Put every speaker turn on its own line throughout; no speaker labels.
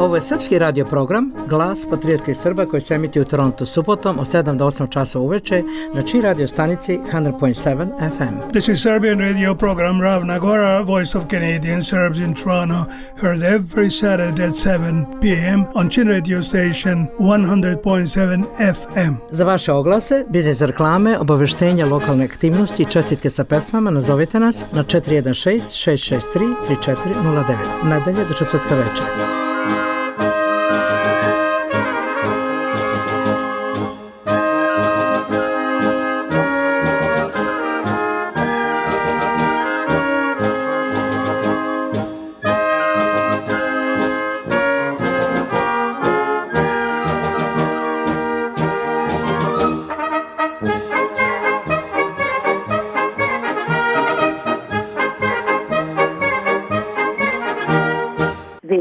Ovo je srpski radio program Glas patriotskih Srba koji se emituje u Torontu subotom od 7 do 8 časova uveče na čiji radio stanici 100.7 FM.
This is Serbian radio program Ravna Gora, Voice of Canadian Serbs in Toronto, heard every Saturday at 7 p.m. on Chin radio station 100.7 FM.
Za vaše oglase, biznis reklame, obaveštenja lokalne aktivnosti i čestitke sa pesmama nazovite nas na 416-663-3409. Nadalje do četvrtka večera.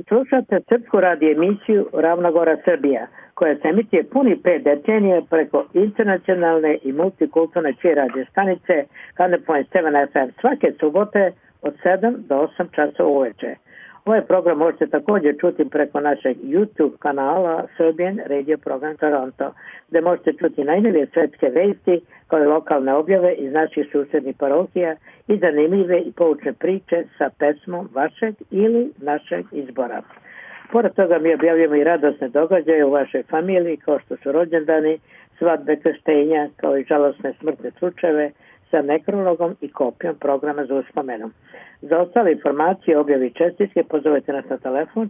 Slušate srpsku radio emisiju Ravna Gora Srbija, koja se emituje puni 5 decenija preko internacionalne i multikulturne čije radio stanice 100.7 FM svake subote od 7 do 8 časova uveče. Ovaj program možete također čuti preko našeg YouTube kanala Serbian Radio Program Toronto, gde možete čuti najnovije svetske vesti kao i lokalne objave iz naših susednih parohija i zanimljive i poučne priče sa pesmom vašeg ili našeg izbora. Pored toga mi objavljamo i radosne događaje u vašoj familiji kao što su rođendani, svadbe, krštenja kao i žalosne smrtne slučajeve sa nekrologom i kopijom programa za uspomenu. Za ostale informacije, objave i čestitke pozovite nas na telefon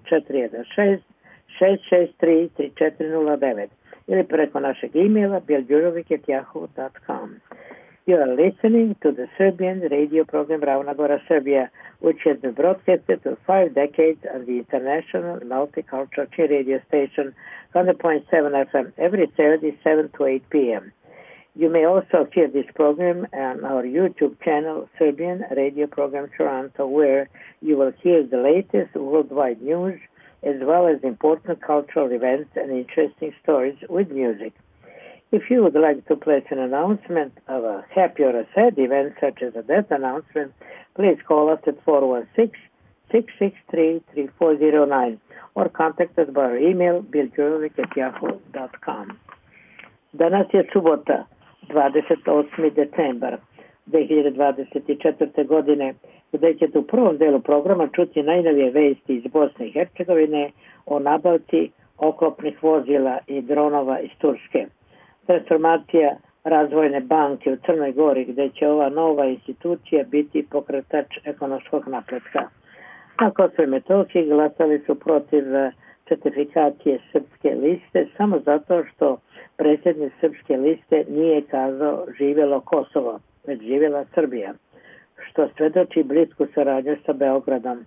416-663-3409 ili preko našeg e-maila beljurovic@yahoo.com. You are listening to the Serbian radio program Ravna Gora Serbia, which has been broadcasted for 5 decades on the international multicultural radio station 100.7 FM every Saturday 7 to 8 p.m. You may also hear this program on our YouTube channel, Serbian Radio Program Toronto, where you will hear the latest worldwide news as well as important cultural events and interesting stories with music. If you would like to place an announcement of a happy or a sad event, such as a death announcement, please call us at 416-663-3409 or contact us by our email, beljurovic@yahoo.com. Danas je subota, 28. decembar 2024. godine, gde ćete u prvom delu programa čuti najnovije vesti iz Bosne i Hercegovine o nabavci oklopnih vozila i dronova iz Turske. Transformacija Razvojne banke u Crnoj Gori, gde će ova nova institucija biti pokretač ekonomskog napretka. Na Kosovu i Metohiji glasali su protiv certifikacije srpske liste samo zato što predsjednik srpske liste nije kazao živjelo Kosovo, već živjela Srbija, što svedoči blisku saradnju sa Beogradom.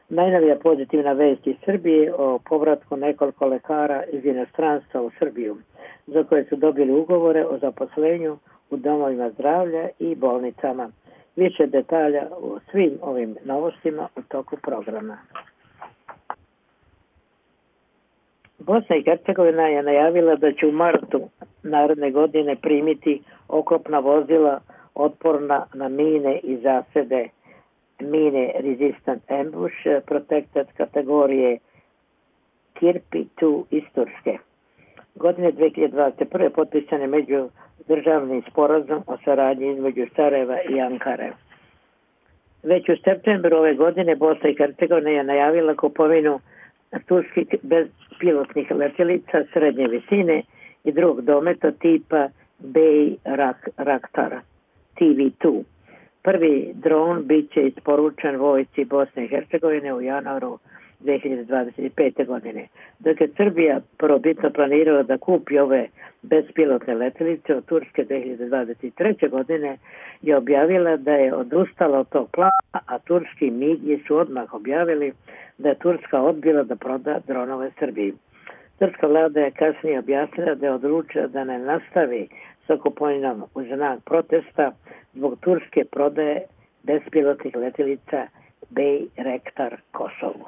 Najnovija pozitivna vest iz Srbije o povratku nekoliko lekara iz inostranstva u Srbiju, za koje su dobili ugovore o zaposlenju u domovima zdravlja i bolnicama. Više detalja o svim ovim novostima u toku programa. Bosna i Hercegovina je najavila da će u martu naredne godine primiti oklopna vozila otporna na mine i zasede, mine resistant ambush protected kategorije Kirpi 2 iz Turske. Godine 2021. potpisan je međudržavni sporazum o saradnji između Sarajeva i Ankare. Već u septembru ove godine Bosna i Hercegovina je najavila kupovinu turskih bezpilotnih letjelica srednje visine i drugog dometa tipa Bayraktar TV2. Prvi dron bit će isporučen vojsci Bosne i Hercegovine u januaru 2025. godine. Dok je Srbija prvobitno planirala da kupi ove bespilotne letjelice od Turske 2023. godine, je objavila da je odustala od tog plana, a turski mediji su odmah objavili da je Turska odbila da proda dronove Srbiji. Turska vlada je kasnije objasnila da je odlučila da ne nastavi sa kupovanjem u znak protesta zbog turske prodaje bespilotnih letjelica Bayraktar Kosovu.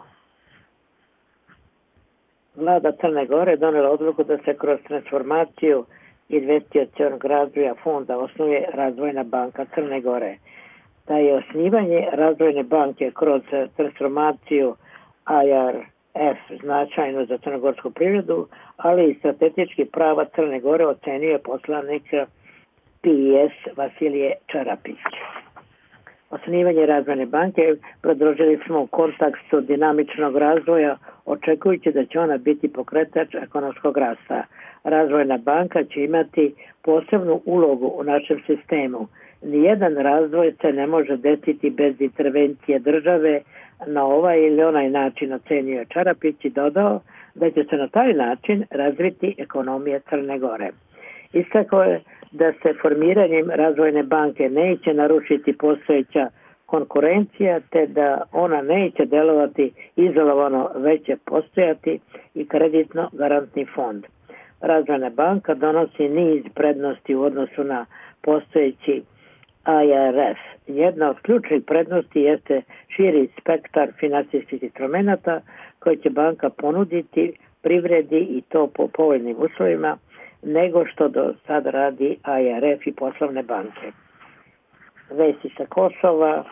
Vlada Crne Gore donela odluku da se kroz transformaciju investicionog razvoja fonda osnuje Razvojna banka Crne Gore. da je osnivanje razvojne banke kroz transformaciju IRF značajno za crnogorsku privredu, ali i strateški prava Crne Gore ocenio je poslanik PIS Vasilije Čarapić. Osnivanje razvojne banke predložili smo u kontekstu dinamičnog razvoja, očekujući da će ona biti pokretač ekonomskog rasta. Razvojna banka će imati posebnu ulogu u našem sistemu. Nijedan razvoj se ne može desiti bez intervencije države na ovaj ili onaj način, ocenio je Čarapić i dodao da će se na taj način razviti ekonomija Crne Gore. Istakao je da se formiranjem razvojne banke neće narušiti postojeća konkurencija, te da ona neće delovati izolovano, već će postojati i kreditno garantni fond. Razvojna banka donosi niz prednosti u odnosu na postojeći IRF. Jedna od ključnih prednosti jeste širi spektar finansijskih instrumenata koje će banka ponuditi privredi i to po povoljnim uslovima nego što do sada radi IRF i poslovne banke. Vesti sa Kosova,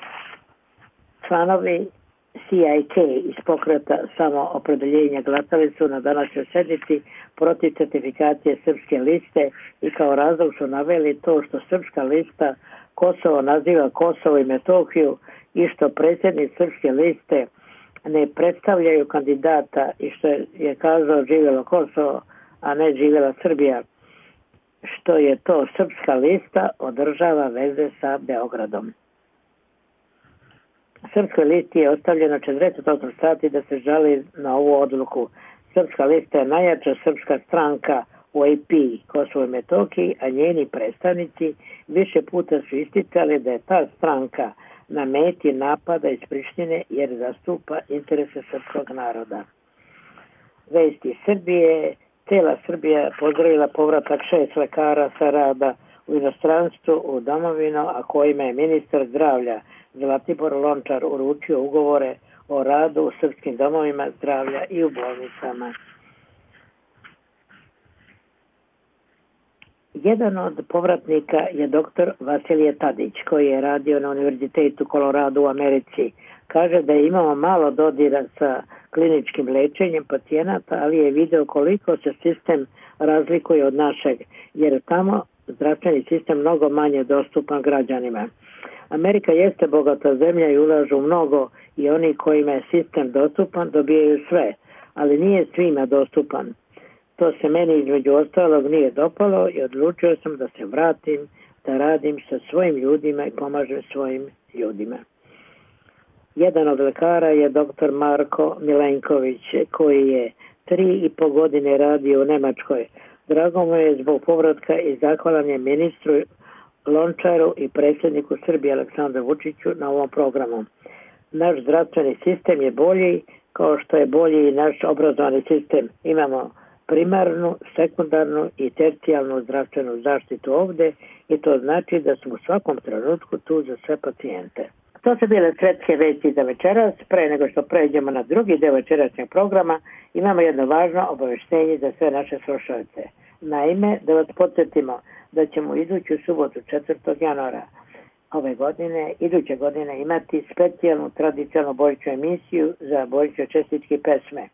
članovi CIK iz pokreta Samoopredeljenja glasali su na današnjoj sednici protiv certifikacije srpske liste i kao razlog su naveli to što srpska lista Kosovo naziva Kosovo i Metohiju i što predsjednik srpske liste ne predstavljaju kandidata i što je kazao živjelo Kosovo, a ne živjela Srbija, što je to srpska lista održava veze sa Beogradom. Srpskoj listi je ostavljeno 48 sati da se žali na ovu odluku. Srpska lista je najjača srpska stranka u AP Kosovo i Metohiji, a njeni predstavnici više puta su isticali da je ta stranka na meti napada iz Prištine jer zastupa interese srpskog naroda. Vesti Srbije. Cijela Srbija pozdravila povratak 6 lekara sa rada u inostranstvu u domovinu, a kojima je ministar zdravlja Zlatibor Lončar uručio ugovore o radu u srpskim domovima zdravlja i u bolnicama. Jedan od povratnika je dr. Vasilije Tadić, koji je radio na Univerzitetu Colorado u Americi. Kaže da je imao malo dodira sa kliničkim lečenjem pacijenata, ali je video koliko se sistem razlikuje od našeg, jer tamo zdravstveni sistem mnogo manje dostupan građanima. Amerika jeste bogata zemlja i ulažu mnogo i oni kojima je sistem dostupan dobijaju sve, ali nije svima dostupan. To se meni između ostalog nije dopalo i odlučio sam da se vratim, da radim sa svojim ljudima i pomažem svojim ljudima. Jedan od lekara je dr. Marko Milenković, koji je 3,5 godine radio u Nemačkoj. Drago mu je zbog povratka i zahvalan je ministru Lončaru i predsjedniku Srbije Aleksandru Vučiću na ovom programu. Naš zdravstveni sistem je bolji, kao što je bolji i naš obrazovani sistem. Imamo primarnu, sekundarnu i tercijalnu zdravstvenu zaštitu ovde i to znači da smo u svakom trenutku tu za sve pacijente. To su bile svetske vesti za večeras. Pre nego što pređemo na drugi deo večerašnjeg programa, imamo jedno važno obaveštenje za sve naše slušalce. Naime, da vas podsjetimo da ćemo iduću subotu 4. januara iduće godine imati specijalnu tradicionalnu božićnu emisiju za božićne čestitke pesme.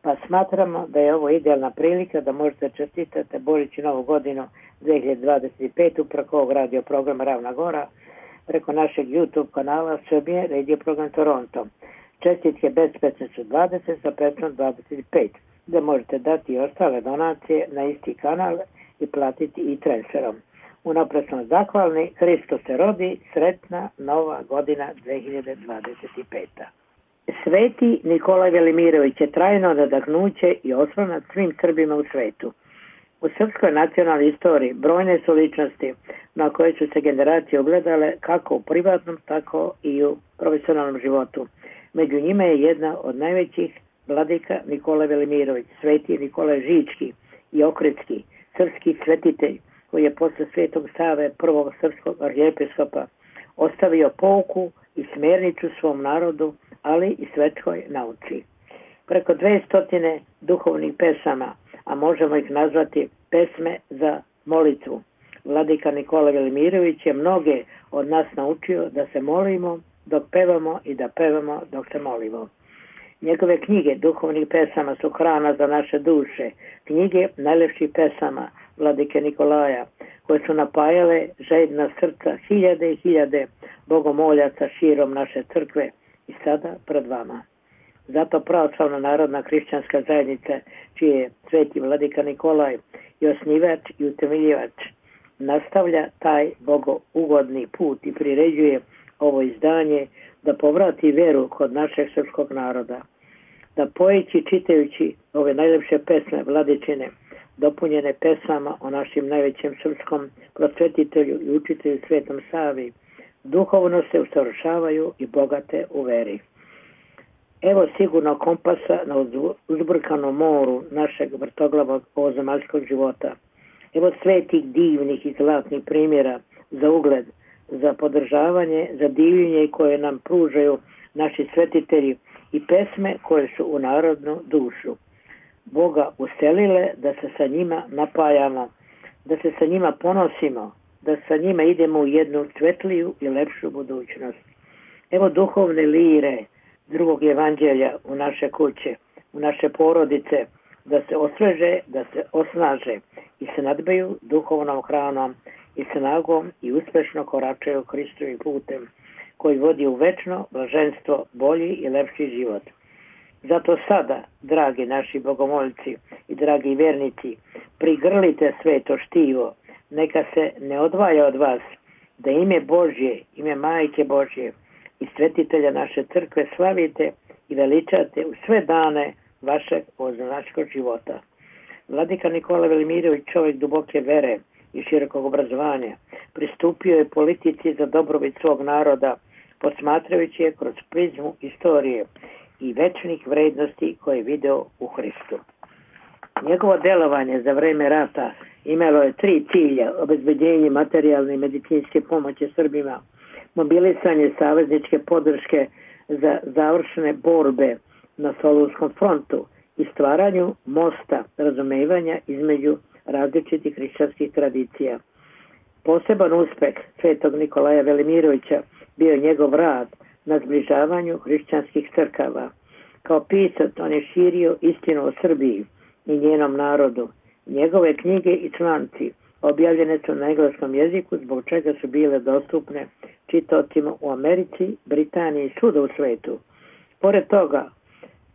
Pa smatramo da je ovo idealna prilika da možete čestitati Božić i Novu godinu 2025 preko ovog radio programa Ravna Gora, preko našeg YouTube kanala Srbije Radio Program Toronto. Čestitke bez pesme su 20 sa pesmom 25, da možete dati i ostale donacije na isti kanal i platiti i transferom. Unapred smo zahvalni, Hristo se rodi, sretna Nova godina 2025. Sveti Nikolaj Velimirović je trajno nadahnuće i oslonac svim Srbima u svetu. U srpskoj nacionalnoj istoriji brojne su ličnosti na koje su se generacije ogledale kako u privatnom, tako i u profesionalnom životu. Među njima je jedna od najvećih vladika Nikolaj Velimirović, sveti Nikolaj Žički i Okretski, srpski svetitelj koji je posle Svetog Save, prvog srpskog arhijepiskopa, ostavio pouku i smernicu svom narodu, ali i svetskoj nauci. Preko 200 duhovnih pesama, a možemo ih nazvati pesme za molitvu, Vladika Nikola Velimirović je mnoge od nas naučio da se molimo dok pevamo i da pevamo dok se molimo. Njegove knjige duhovnih pesama su hrana za naše duše, knjige najlepših pesama Vladike Nikolaja, koje su napajale željna srca hiljade i hiljade bogomoljaca širom naše crkve i sada pred vama. Zato pravoslavna narodna hrišćanska zajednica, čiji je sveti Vladika Nikolaj i osnivač i utemeljivač, nastavlja taj bogougodni put i priređuje ovo izdanje da povrati veru kod našeg srpskog naroda, da pojeći čitajući ove najlepše pesme Vladičine, dopunjene pesama o našim najvećem srpskom prosvetitelju i učitelju Svetom Savi, duhovno se usavršavaju i bogate u veri. Evo sigurno kompasa na uzburkanom moru našeg vrtoglavog ovozemaljskog života. Evo svetih, divnih i zlatnih primjera za ugled, za podržavanje, za divljenje koje nam pružaju naši svetitelji i pesme koje su u narodnu dušu Boga uselile da se sa njima napajamo, da se sa njima ponosimo, da sa njima idemo u jednu svetliju i lepšu budućnost. Evo duhovne lire drugog evanđelja u naše kuće, u naše porodice, da se osveže, da se osnaže i se nadbeju duhovnom hranom i snagom i uspešno koračaju Hristovim putem koji vodi u večno blaženstvo, bolji i lepši život. Zato sada, dragi naši bogomoljci i dragi vernici, prigrlite sveto štivo, neka se ne odvaja od vas, da ime Božje, ime Majke Božje i svetitelja naše crkve slavite i veličate u sve dane vašeg ovozemaljskog života. Vladika Nikola Velimirović, čovjek duboke vere i širokog obrazovanja, pristupio je politici za dobrobit svog naroda, posmatrajući je kroz prizmu istorije i večnih vrednosti koje je video u Hristu. Njegovo delovanje za vreme rata imalo je 3 cilja: obezbeđenje materijalne i medicinske pomoći Srbima, mobilisanje savezničke podrške za završene borbe na Solunskom frontu i stvaranju mosta razumevanja između različitih hrišćanskih tradicija. Poseban uspeh svetog Nikolaja Velimirovića bio je njegov rad na zbližavanju hrišćanskih crkava. Kao pisac on je širio istinu o Srbiji i njenom narodu. Njegove knjige i članci objavljene su na engleskom jeziku, zbog čega su bile dostupne čitaocima u Americi, Britaniji i svuda u svetu. Pored toga,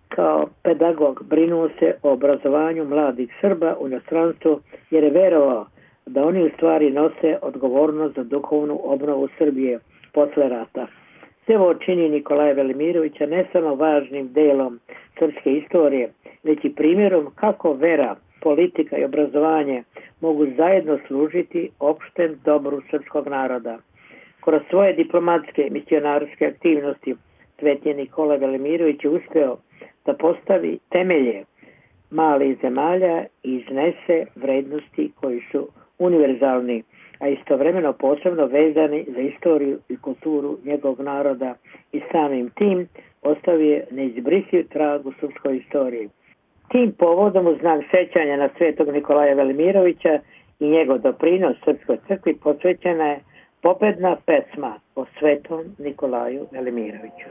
kao pedagog brinuo se o obrazovanju mladih Srba u inostranstvu, jer je verovao da oni u stvari nose odgovornost za duhovnu obnovu Srbije posle rata. Sve ovo čini Nikolaja Velimirovića ne samo važnim delom srpske istorije, već i primjerom kako vera, politika i obrazovanje mogu zajedno služiti opštem dobru srpskog naroda. Kroz svoje diplomatske i misionarske aktivnosti sveti Nikola Velimirović je uspeo da postavi temelje malih zemalja i iznese vrednosti koji su univerzalni, a istovremeno posebno vezani za istoriju i kulturu njegovog naroda i samim tim ostavio neizbrisiv trag u srpskoj istoriji. Tim povodom u znak sećanja na svetog Nikolaja Velimirovića i njegov doprinos srpskoj crkvi posvećena je pobedna pesma o svetom Nikolaju Velimiroviću.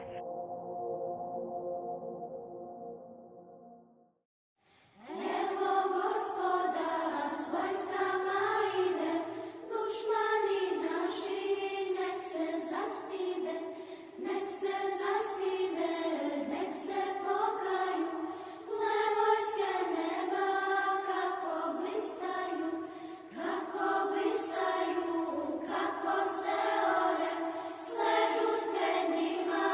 Kako se ore, sležu s pred njima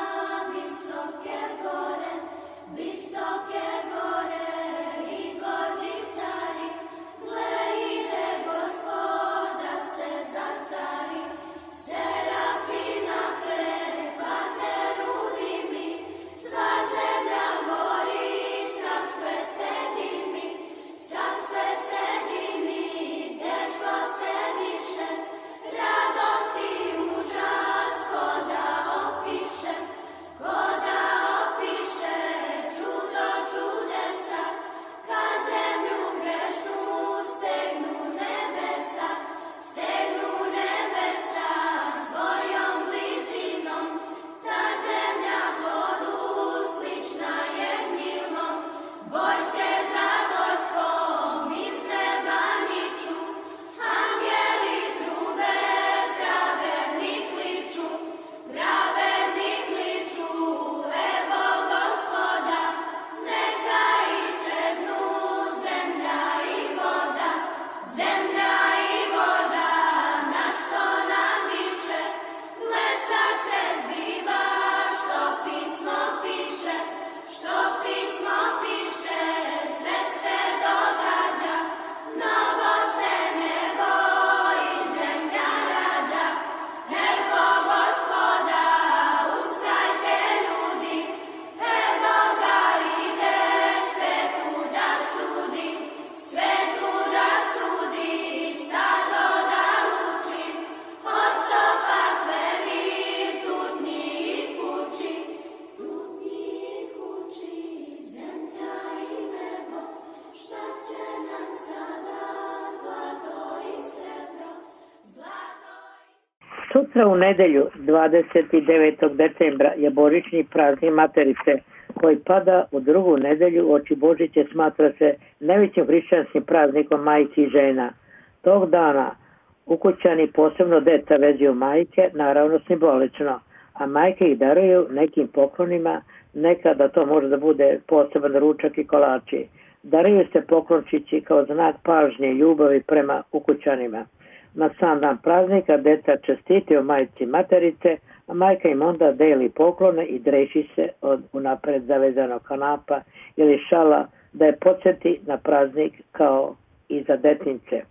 Sutra u nedelju 29. decembra je božićni praznik Materice koji pada u drugu nedelju oči Božiće, smatra se najvećim hrišćanskim praznikom majki i žena. Tog dana ukućani, posebno deca, vezuju majke, naravno simbolično, a majke ih daruju nekim poklonima, nekada to može da bude poseban ručak i kolači. Daruju se poklončići kao znak pažnje i ljubavi prema ukućanima. Na sam dan praznika deca čestitaju majci Materice, a majka im onda deli poklone i dreši se od unapred zavezanog kanapa ili šala da je podsjeti na praznik kao i za detince.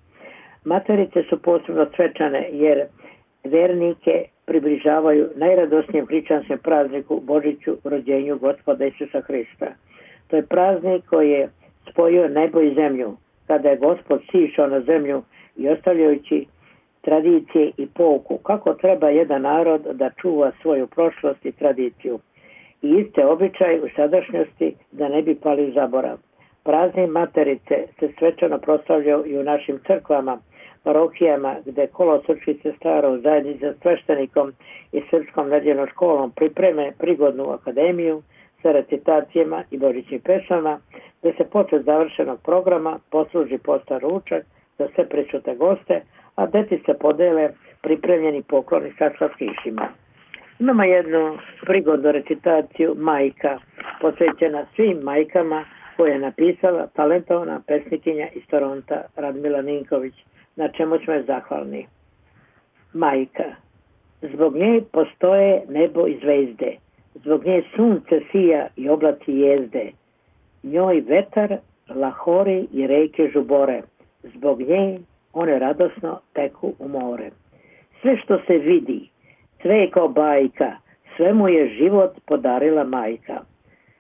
Materice su posebno svečane jer vernike približavaju najradosnijem hrišćanskom prazniku Božiću, rođenju Gospoda Isusa Hrista. To je praznik koji je spojio nebo i zemlju, kada je Gospod sišao na zemlju i ostavljajući tradicije i pouku kako treba jedan narod da čuva svoju prošlost i tradiciju i iste običaje u sadašnjosti da ne bi pali u zaborav. Praznik Materice se svečano proslavljaju i u našim crkvama, parohijama, gde kolosrpskih sestara u zajednici sa sveštenikom i srpskom nedeljnom školom pripreme prigodnu akademiju sa recitacijama i božićnim pesama, gde se posle završenog programa posluži postan ručak za sve prisutne goste, a deci se podele pripremljeni pokloni sa slatkišima. Imamo jednu prigodnu recitaciju Majka, posvećena svim majkama, koje je napisala talentovana pesnikinja iz Toronta Radmila Ninković, na čemu smo je zahvalni. Majka. Zbog nje postoje nebo i zvezde, zbog nje sunce sija i oblaci jezde, njoj vetar lahori i reke žubore, zbog nje one radosno teku u more. Sve što se vidi, sve je kao bajka, sve mu je život podarila majka.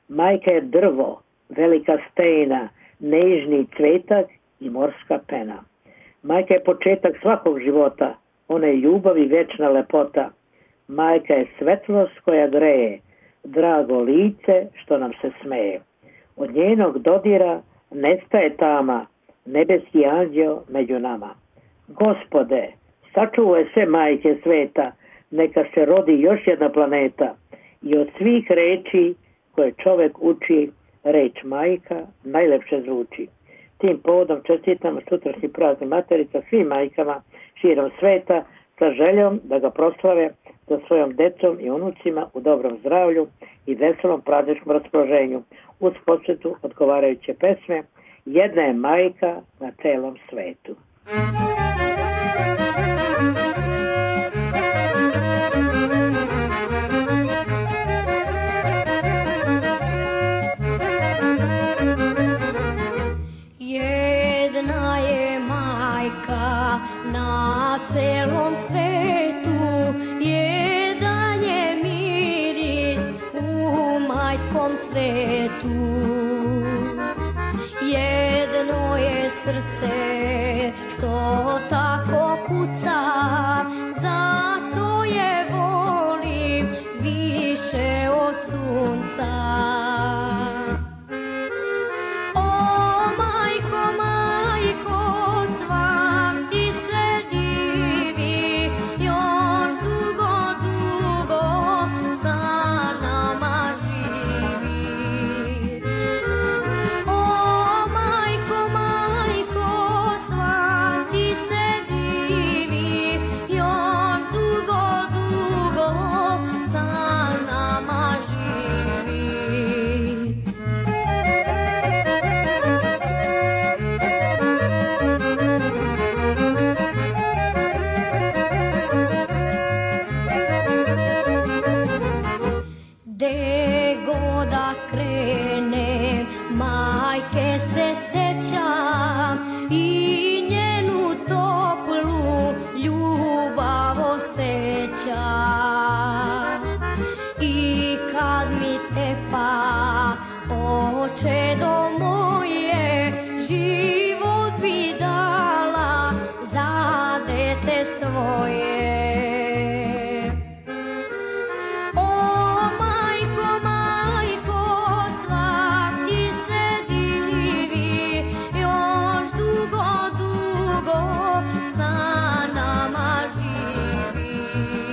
Majka je drvo, velika stena, nežni cvetak i morska pena. Majka je početak svakog života, ona je ljubav i večna lepota. Majka je svetlost koja greje, drago lice što nam se smeje. Od njenog dodira nestaje tama, nebeski anđeo među nama. Gospode, sačuvaj sve majke sveta, neka se rodi još jedna planeta i od svih reči koje čovek uči, reč majka najlepše zvuči. Tim povodom čestitamo sutrašnji praznik Materica svim majkama širom sveta sa željom da ga proslave sa svojom decom i unucima u dobrom zdravlju i veselom prazničkom raspoloženju uz posvetu odgovarajuće pesme Jedna je majka na celom svetu.
Jedna je majka na celom svetu, jedan je miris u majskom cvetu. Jedno je srce što tako kuca, zato je volim više od sunca.
Dugo sa nama živi.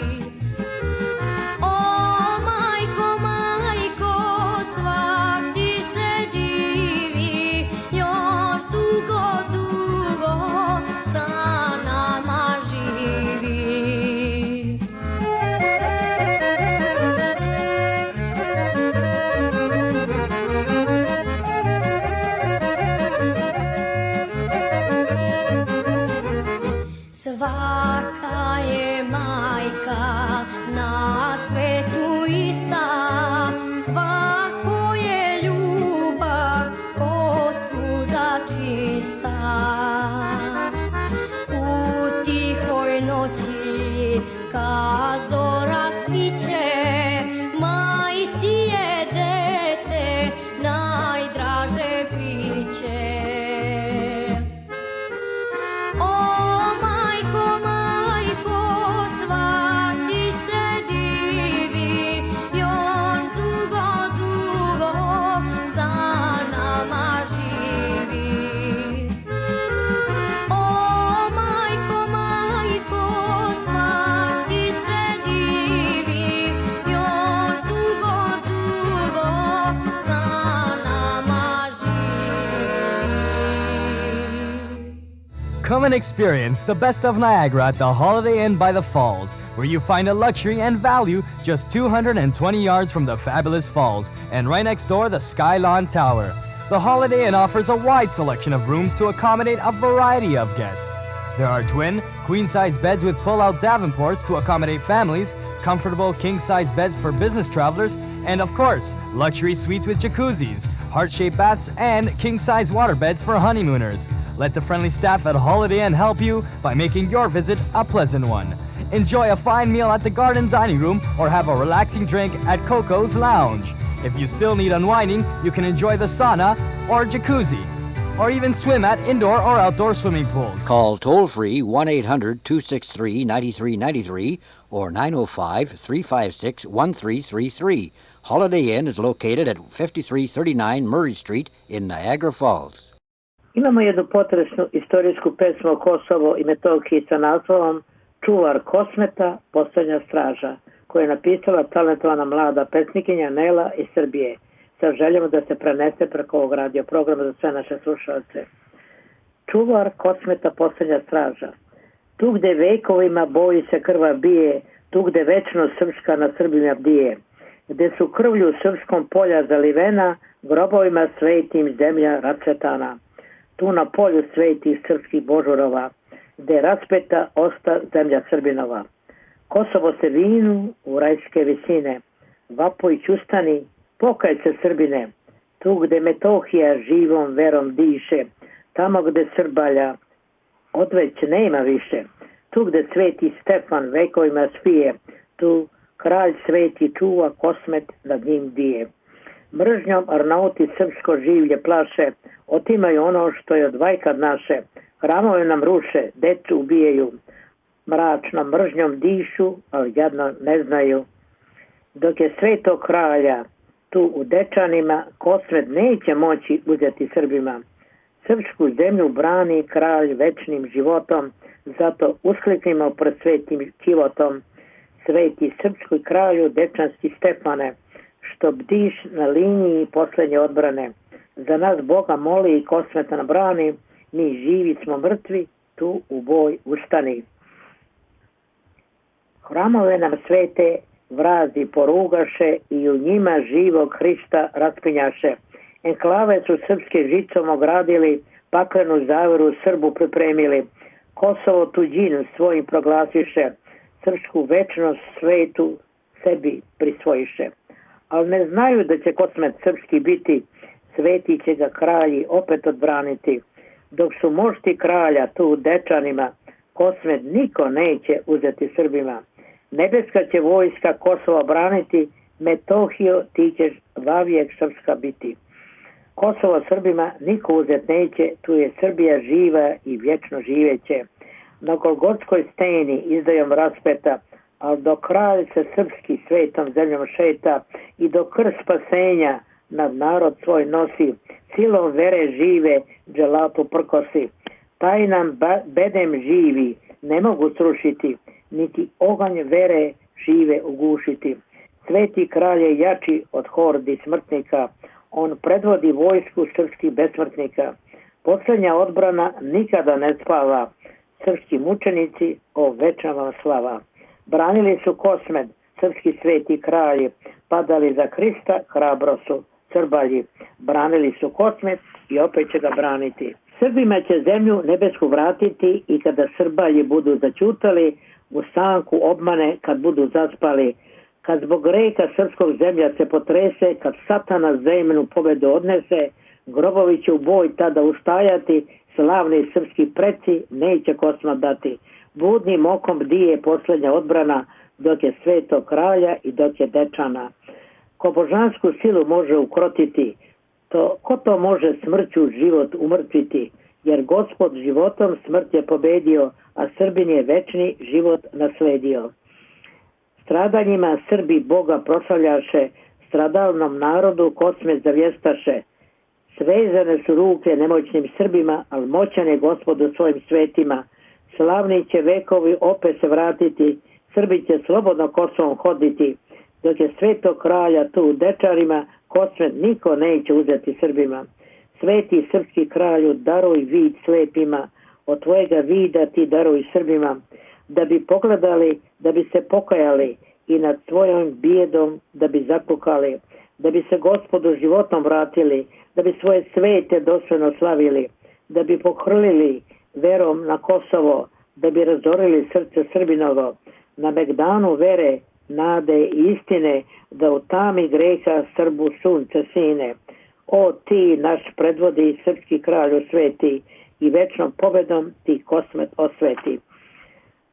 Come and experience the best of Niagara at the Holiday Inn by the Falls, where you find a luxury and value just 220 yards from the fabulous falls and right next door the Skylawn Tower. The Holiday Inn offers a wide selection of rooms to accommodate a variety of guests. There are twin, queen-size beds with pull-out davenports to accommodate families, comfortable king-size beds for business travelers, and of course, luxury suites with jacuzzis, heart-shaped baths, and king-size water beds for honeymooners. Let the friendly staff at Holiday Inn help you by making your visit a pleasant one. Enjoy a fine meal at the Garden Dining Room or have a relaxing drink at Coco's Lounge. If you still need unwinding, you can enjoy the sauna or jacuzzi, or even swim at indoor or outdoor swimming pools.
Call toll-free 1-800-263-9393 or 905-356-1333. Holiday Inn is located at 5339 Murray Street in Niagara Falls.
Imamo jednu potresnu istorijsku pesmu o Kosovo i Metohiji sa naslovom Čuvar Kosmeta, poslednja straža, koju je napisala talentovana mlada pesnikinja Nela iz Srbije, sa željom da se prenese preko ovog radio programa za sve naše slušalce. Čuvar Kosmeta, poslednja straža. Tu gde vekovima boji se krva bije, tu gde večno srpska na Srbima bdije, gde su krvlju srpskom polja zalivena, grobovima svetim zemlja rasvetana. Tu na polju svetih srpskih božurova, gde je raspeta osta zemlja Srbinova. Kosovo se vinu u rajske visine, Vapojić ustani, pokaj se Srbine, tu gde Metohija živom verom diše, tamo gde Srbalja odveć nema više, tu gde sveti Stefan vekovima spije, tu kralj sveti čuva Kosmet nad njim dije. Mržnjom Arnauti srpsko življe plaše, otimaju ono što je od vajka naše, hramove nam ruše, decu ubijaju, mračnom mržnjom dišu, ali jadno ne znaju. Dok je svetog kralja tu u Dečanima, Kosmet neće moći uzeti Srbima. Srpsku zemlju brani kralj večnim životom, zato uskliknimo pred svetim kivotom. Sveti srpskoj kralju Dečanski Stefane, što bdiš na liniji poslednje odbrane. Za nas Boga moli i Kosmeta nam brani, mi živi smo mrtvi, tu u boj ustani. Hramove nam svete vrazi porugaše i u njima živog Hrista raspinjaše. Enklave su srpske žicom ogradili, paklenu zaveru Srbu pripremili. Kosovo tuđinu svojim proglasiše, srpsku večnost svetu sebi prisvojiše. Ali ne znaju da će Kosmet srpski biti, sveti će ga kralji opet odbraniti. Dok su mošti kralja tu u Dečanima, Kosmet niko neće uzeti Srbima. Nebeska će vojska Kosova braniti, Metohijo ti ćeš vavijek srpska biti. Kosovo Srbima niko uzet neće, tu je Srbija živa i vječno živeće. Na Golgotskoj steni izdajom raspeta, ali dok kralj se srpski svetom zemljom šeta i dok krv spasenja nad narod svoj nosi, silom vere žive dželatu prkosi. Taj nam bedem živi ne mogu srušiti, niti oganj vere žive ugušiti. Sveti kralj je jači od hordi smrtnika, on predvodi vojsku srpskih besmrtnika. Posljednja odbrana nikada ne spava, srpski mučenici o večna vam slava. Branili su Kosmet, srpski sveti kralji, padali za Krista, hrabro su Srbalji. Branili su Kosmet i opet će ga braniti. Srbima će zemlju nebesku vratiti i kada Srbalji budu začutali, u sanku obmane kad budu zaspali, kad zbog reka srpskog zemlja se potrese, kad satana zemlju pobedu odnese, grobovi će u boj tada ustajati, slavni srpski preci neće Kosma dati. Budnim okom bdije posljednja odbrana, dok je svetog kralja i dok je Dečana. Ko božansku silu može ukrotiti, ko to može smrću život umrtviti, jer Gospod životom smrt je pobedio, a Srbin je večni život nasledio. Stradanjima Srbi Boga proslavljaše, stradalnom narodu Kosmet zavjestaše. Svezane su ruke nemoćnim Srbima, ali moćan je Gospod u svojim svetima. Slavni će vekovi opet se vratiti, Srbi će slobodno Kosovom hoditi. Dok je svetog kralja tu u Dečarima, Kosmet niko neće uzeti Srbima. Sveti srpski kralju daruj vid slepima, od tvojega vida ti daruj Srbima, da bi pogledali, da bi se pokajali i nad tvojom bijedom da bi zakukali, da bi se Gospodu životom vratili, da bi svoje svete dostojno slavili, da bi pohrlili verom na Kosovo, da bi razorili srce Srbinovo, na Megdanu vere, nade i istine, da u tami greha Srbu sunce sine. O ti, naš predvodi, srpski kralju sveti, i večnom pobedom ti Kosmet osveti.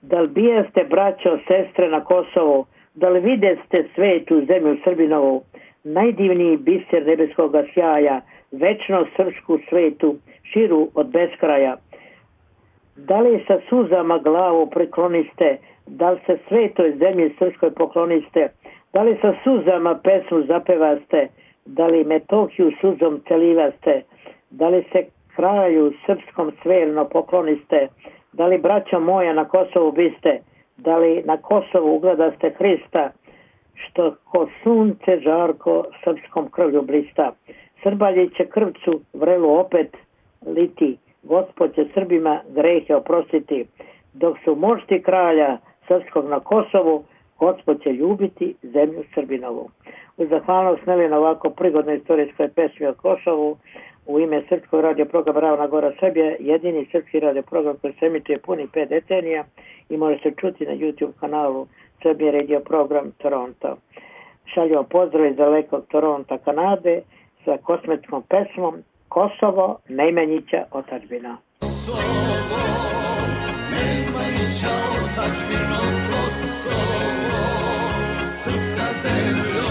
Da li bijaste, braćo, sestre na Kosovu, da li videste svetu zemlju Srbinovu, najdivniji biser nebeskoga sjaja, večno srpsku svetu, širu od beskraja. Da li sa suzama glavu prekloniste, da li se svetoj zemlji srpskoj pokloniste, da li sa suzama pesmu zapevaste, da li Metohiju suzom celivaste, da li se kralju srpskom sverno pokloniste, da li braćo moja na Kosovu biste, da li na Kosovu ugledaste Hrista, što ko sunce žarko srpskom krvlju blista. Srbalji će krvcu vrelu opet liti, Gospod će Srbima grehe oprostiti. Dok su mošti kralja srpskog na Kosovu, Gospod će ljubiti zemlju Srbinovu. U zahvalnost Neli na ovako prigodnoj istorijskoj pesmi o Kosovu, u ime Srpskog radio programa Ravna Gora Srbija, jedini srpski radio program koji se emituje puni 5 decenija i može se čuti na YouTube kanalu Srbije radio program Toronto. Šaljamo pozdrav iz dalekog Toronta, Kanade, sa kosmetskom pesmom Kosovo, Nejmanjića otadžbina.
Kosovo, Nejmanjića otadžbino, Kosovo, srpska zemljo,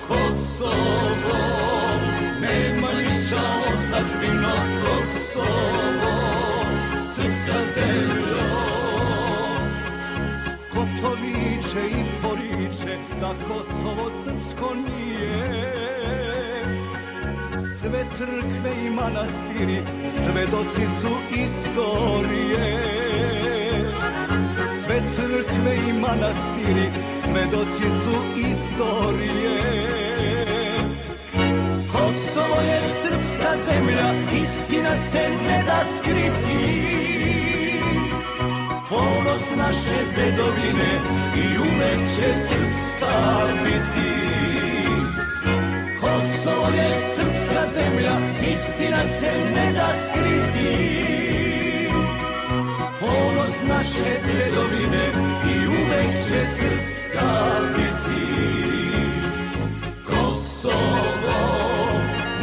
Kosovo, Nejmanjića otadžbino, Kosovo, srpska zemljo. Ko to viče i poriče da Kosovo srpsko nije, sve crkve i manastiri svedoci su istorije. Sve crkve i manastiri svedoci su istorije. Kosovo je srpska zemlja, istina se ne da skriti. Ponos naše dedovine i uvek će srpska biti. Kosovo je srpska zemlja, istina se ne da skriti. Ponos naše dedovine i uvek će srpska biti. Kosovo,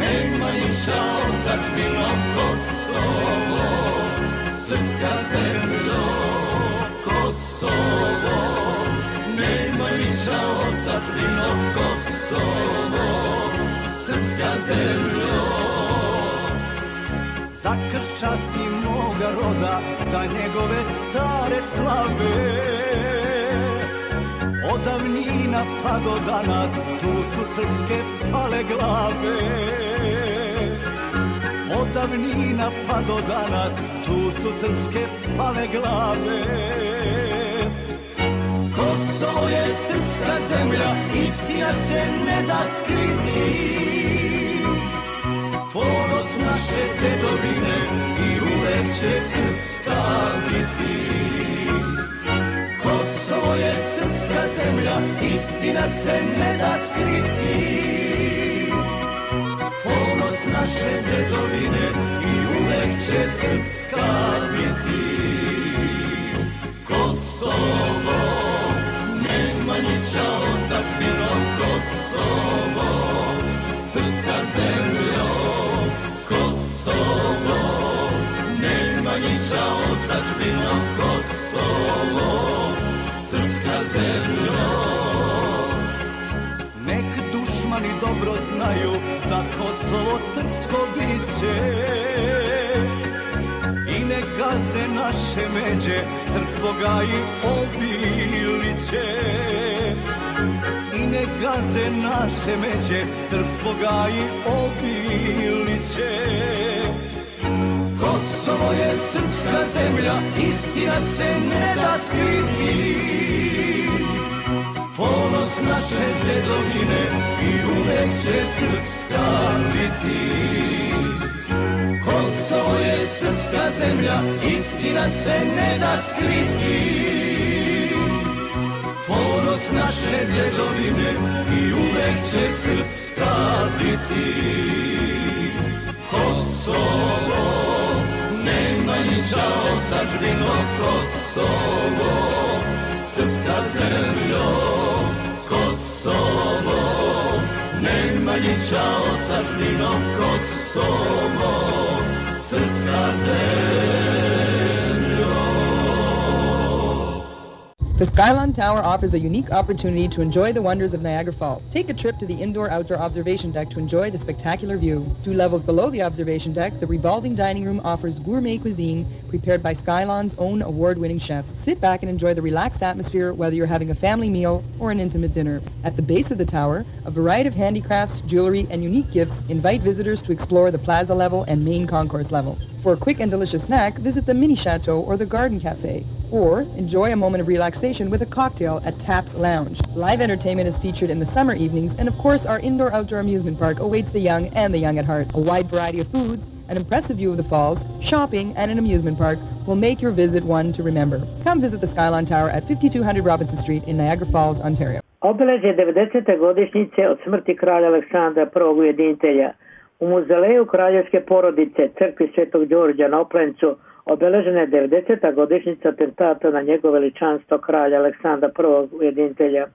Nejmanjića otadžbino, Kosovo, srpska zemljo, Kosovo, Nejmanjića otadžbino, Kosovo, srpska zemljo. Za krst časti moga roda, za njegove stare slave, od davnina pa do danas tu su srpske pale glave. Od davnina pa do danas tu su srpske pale glave. Kosovo je srpska zemlja, istina se ne da skriti. Ponos naše dedovine i uvek će srpska biti. Kosovo je srpska zemlja, istina se ne da skriti. Ponos naše dedovine i uvek će srpska biti. Kosovo, Nejmanjića otadžbino, Kosovo, srpska zemljo, Kosovo, Nejmanjića otadžbino, Kosovo, srpska zemljo. Nek dušmani dobro znaju da Kosovo srpsko biće i ne gaze naše međe, srpstvo gaji obiliće. I ne gaze naše međe, srpstvo gaji obiliće. Kosovo je srpska zemlja, istina se ne da skriti. Ponos naše dedovine i uvek će srpska biti. Kosovo je srpska zemlja, zemlja, istina se ne da skriti. Ponos naše djedovine i uvek će srpska biti. Kosovo, Nemanjića otadžbino, Kosovo, srpska zemljo, Kosovo, Nemanjića otadžbino, Kosovo, srpska zemljo.
The Skylon Tower offers a unique opportunity to enjoy the wonders of Niagara Falls. Take a trip to the indoor-outdoor observation deck to enjoy the spectacular view. 2 levels below the observation deck, the revolving dining room offers gourmet cuisine prepared by Skylon's own award-winning chefs. Sit back and enjoy the relaxed atmosphere whether you're having a family meal or an intimate dinner. At the base of the tower, a variety of handicrafts, jewelry, and unique gifts invite visitors to explore the plaza level and main concourse level. For a quick and delicious snack, visit the Mini Chateau or the Garden Cafe. Or enjoy a moment of relaxation with a cocktail at Taps Lounge. Live entertainment is featured in the summer evenings, and of course our indoor-outdoor amusement park awaits the young and the young at heart. A wide variety of foods, an impressive view of the falls, shopping, and an amusement park will make your visit one to remember. Come visit the Skylon Tower at 5200 Robinson Street in Niagara Falls, Ontario.
Obeležje 90. godišnjice od smrti kralja Aleksandra I. Ujedinitelja. U muzeju kraljevske porodice crkvi Svetog Đorđa na Oplencu obeležena je 90. godišnjica atentata na njegovo veličanstvo kralja Aleksandra I. Ujedinitelja.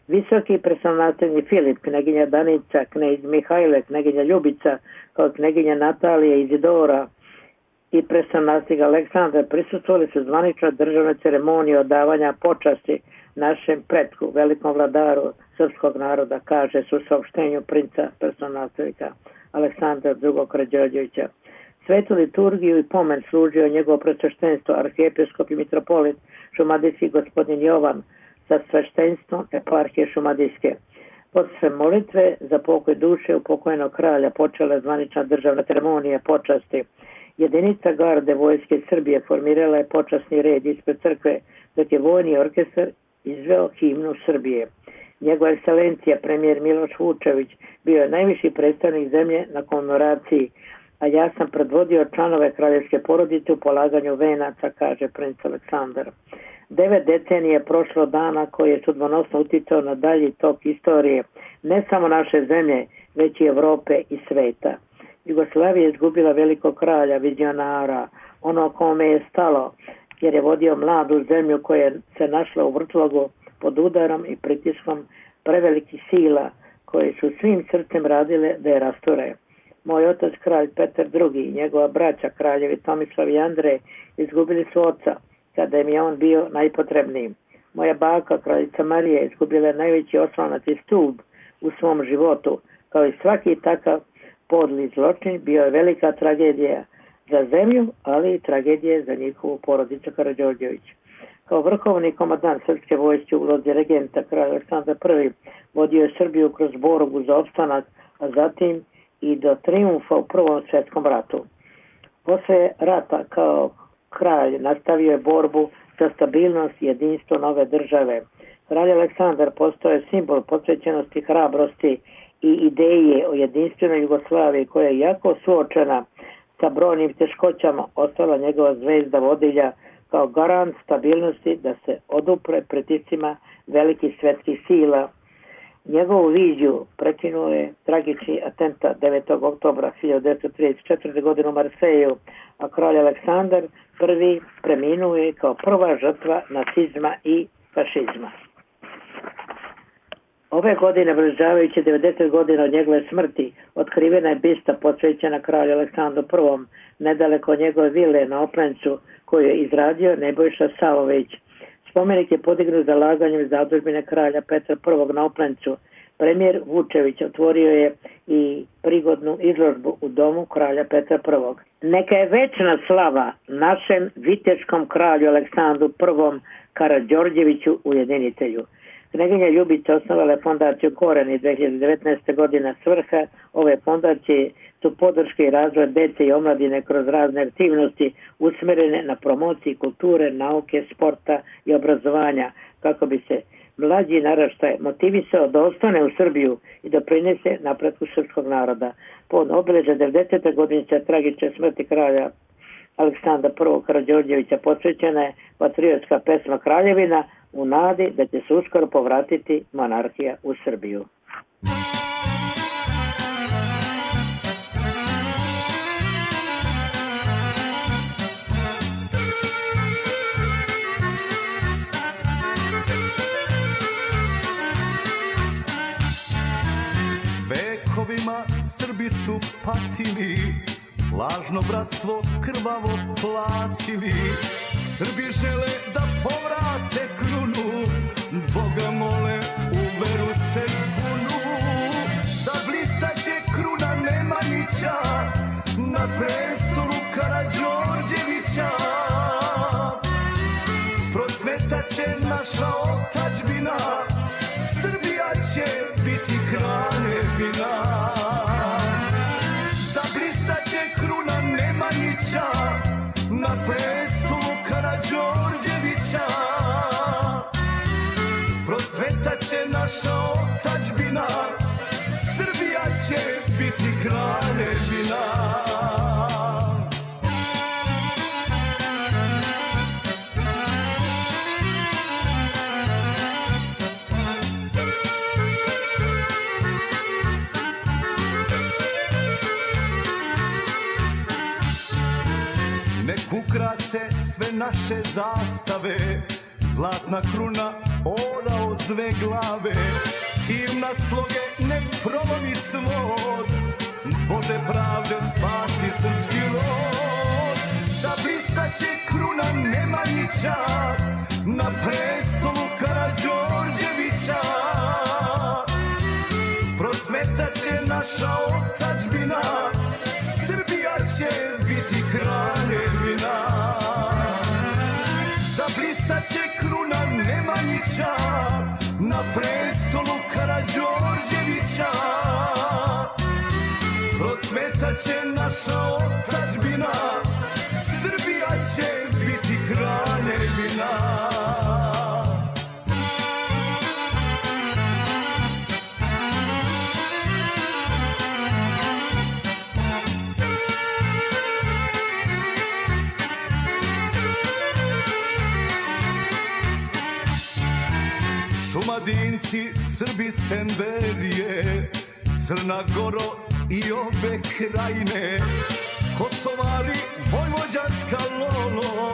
Visoki predsjedatelji Filip, kneginja Danica, knez Mihajle, kneginja Ljubica, kao kneginja Natalija Izidora i predsjedatelj Aleksandra prisustvovali su zvaničnoj državnoj ceremoniji odavanja počasti našem pretku, velikom vladaru srpskog naroda, kaže se u saopštenju princa predsjedateljka Aleksandra II. Karađorđevića. Svetu liturgiju i pomen služio njegovo presveštenstvo arhijepiskop i mitropolit šumadijski gospodin Jovan sa sveštenstvom eparhije šumadijske. Posle molitve za pokoj duše upokojnog kralja počela zvanična državna ceremonija počasti. Jedinica garde vojske Srbije formirala je počasni red ispred crkve, dok je vojni orkestar izveo himnu Srbije. Njegova ekscelencija premijer Miloš Vučević bio je najviši predstavnik zemlje na komemoraciji, a ja sam predvodio članove kraljevske porodice u polaganju venaca, kaže princ Aleksandar. 9 decenija je prošlo dana koji je sudbonosno uticao na dalji tok istorije, ne samo naše zemlje, već i Evrope i sveta. Jugoslavija je izgubila velikog kralja, vizionara, ono kome je stalo, jer je vodio mladu zemlju koja se našla u vrtlogu pod udarom i pritiskom prevelikih sila koje su svim srcem radile da je rasture. Moj otac kralj Petar II i njegova braća kraljevi Tomislav i Andrej izgubili su oca kada im je on bio najpotrebniji. Moja baka kraljica Marija izgubila je najveći oslonac i stup u svom životu. Kao i svaki takav podli zločin bio je velika tragedija za zemlju, ali i tragedija za njihovu porodicu Karađorđević. Kao vrhovni komandant srpske vojske u ulozi regenta kralja Aleksandra I vodio je Srbiju kroz borbu za opstanak, a zatim i do triumfa u Prvom svjetskom ratu. Posle rata kao kralj nastavio je borbu za stabilnost i jedinstvo nove države. Kralj Aleksandar postao je simbol posvećenosti, hrabrosti i ideje o jedinstvenoj Jugoslaviji koja je jako suočena sa brojnim teškoćama ostala njegova zvezda vodilja kao garant stabilnosti da se odupre pritiscima velikih svjetskih sila. Njegovu viziju prekinuo je tragični atentat 9. oktobra 1934. godine u Marseju, a kralj Aleksandar I preminuo je kao prva žrtva nacizma i fašizma. Ove godine, obilježavajući 90 godina od njegove smrti, otkrivena je bista posvećena kralju Aleksandru I, nedaleko od njegove vile na Oplencu, koju je izradio Nebojša Savović. Spomenik je podignut zalaganjem zadužbine kralja Petra I na Oplencu. Premijer Vučević otvorio je i prigodnu izložbu u domu kralja Petra I. Neka je večna slava našem viteškom kralju Aleksandru I Karađorđeviću ujedinitelju. Kneginja Ljubica osnovala je fondaciju Koreni 2019. godine. Svrha ove fondacije su podrške i razvoj dece i omladine kroz razne aktivnosti usmjerene na promociji kulture, nauke, sporta i obrazovanja, kako bi se mlađi naraštaj motivisao da ostane u Srbiju i da prinese napretku srpskog naroda. Pod obilježja 90. godišnjice tragične smrti kralja Aleksandra I. Karađorđevića posvećena je patriotska pesma Kraljevina u nadi da će se uskoro povratiti monarhija u Srbiju.
Vekovima Srbi su patili, lažno bratstvo krvavo platili. Srbi žele da povrate krunu, Boga mole u veru se kunu. Da blistaće kruna Nemanjića na prestolu Karađorđevića. Procvetaće naša otadžbina, Srbija će biti kraljevina. Zablistaće kruna Nemanjića na prestolu Karađorđevića. Procvetaće naša otadžbina, Srbija će biti kraljevina. Nek ukrase sve naše zastave, zlatna kruna ora od dve glave. Himna sloge nek promovi svod, Bože pravde spasi srpski rod. Zablistaće kruna Nemanjića na prestolu Karađorđevića. Procvetaće naša otadžbina, Srbija će biti kraljevina. Zablistaće kruna Nemanjića na prestolu Karađorđevića. Procvetaće naša otadžbina, Srbija će biti kraljevina. Šumadinci, Srbi, Semberije, Crna Goro i obe krajine, Kosovari, Vojvođanska lolo,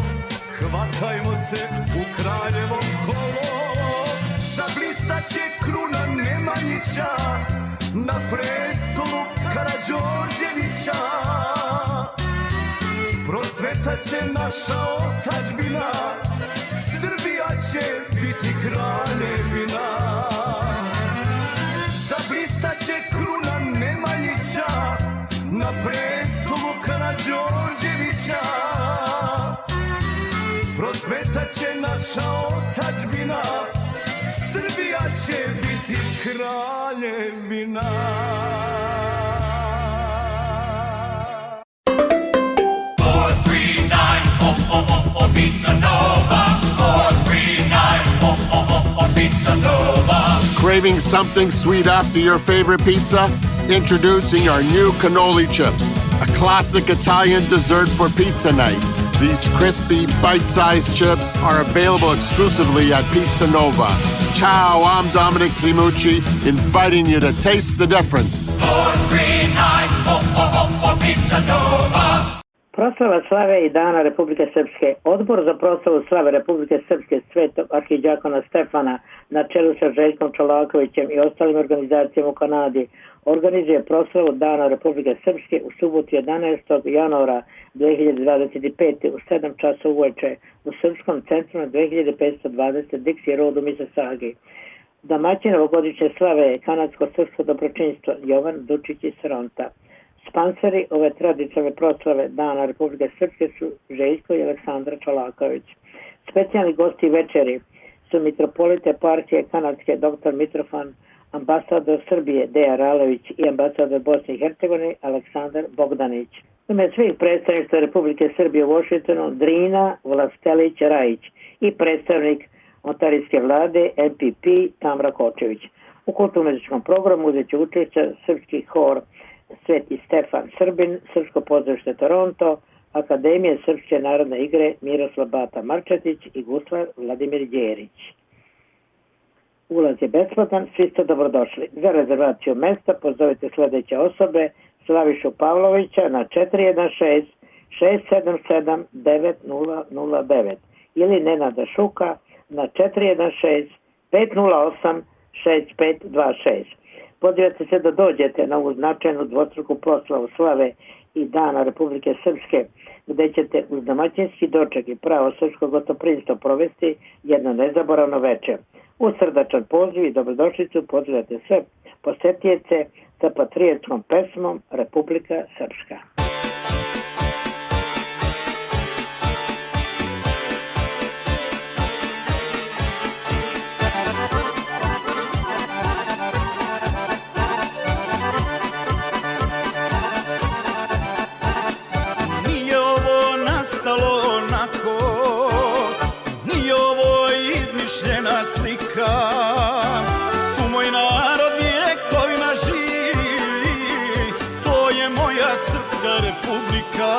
hvatajmo se u kraljevo kolo. Zablistaće kruna Nemanjića na prestolu Karađorđevića. Procvetaće naša otadžbina, Srbija će biti kraljevina. Zablistaće kruna Nemanjića na prestolu Karađorđevića. Procvetaće naša otadžbina, Srbija će biti kraljevina.
Pizza Nova, 439, Pizza Nova.
Craving something sweet after your favorite pizza? Introducing our new cannoli chips, a classic Italian dessert for pizza night. These crispy, bite-sized chips are available exclusively at Pizza Nova. Ciao, I'm Dominic Primucci, inviting you to taste the difference.
439, Pizza Nova.
Proslava slave i dana Republike Srpske. Odbor za proslavu slave Republike Srpske Svetog arhidijakona Stefana na čelu sa Željkom Čolakovićem i ostalim organizacijama u Kanadi organizuje proslavu dana Republike Srpske u subotu 11. januara 2025. u 7 časova uveče u Srpskom centru na 2520 Dixie Road u Mississaugi. Domaćin ovogodišnje slave je kanadsko-srpsko dobročinstvo Jovan Dučić iz Toronta. Sponzori ove tradicionalne proslave dana Republike Srpske su Željko i Aleksandra Čolaković. Specijalni gosti večeri su mitropolite eparhije kanadske dr. Mitrofan, ambasador Srbije Deja Ralović i ambasador Bosne i Hercegovine Aleksandar Bogdanić. Ime svih predstavnika Republike Srbije u Washingtonu Drina Vlastelić Rajić i predstavnik ontarijske vlade MPP Tamra Kočević. U kulturno-muzičkom programu uzet će učešće srpski hor Sveti Stefan Srbin, Srpsko pozorište Toronto, Akademije Srpske narodne igre Miroslav Bata Marčetić i guslar Vladimir Đerić. Ulaz je besplatan, svi ste dobrodošli. Za rezervaciju mesta pozovite sljedeće osobe: Slavišu Pavlovića na 416-677-9009 ili Nenada Šuka na 416-508-6526. Pozivate se da dođete na ovu značajnu dvostruku proslavu slave i Dana Republike Srpske, gdje ćete uz domaćinski doček i pravo srpsko gostoprimstvo provesti jedno nezaboravno večer. U srdačan poziv i dobrodošlicu pozivate sve posjetioce sa patriotskom pesmom Republika Srpska.
Tu moj narod vjekovima živi, to je moja Srpska Republika.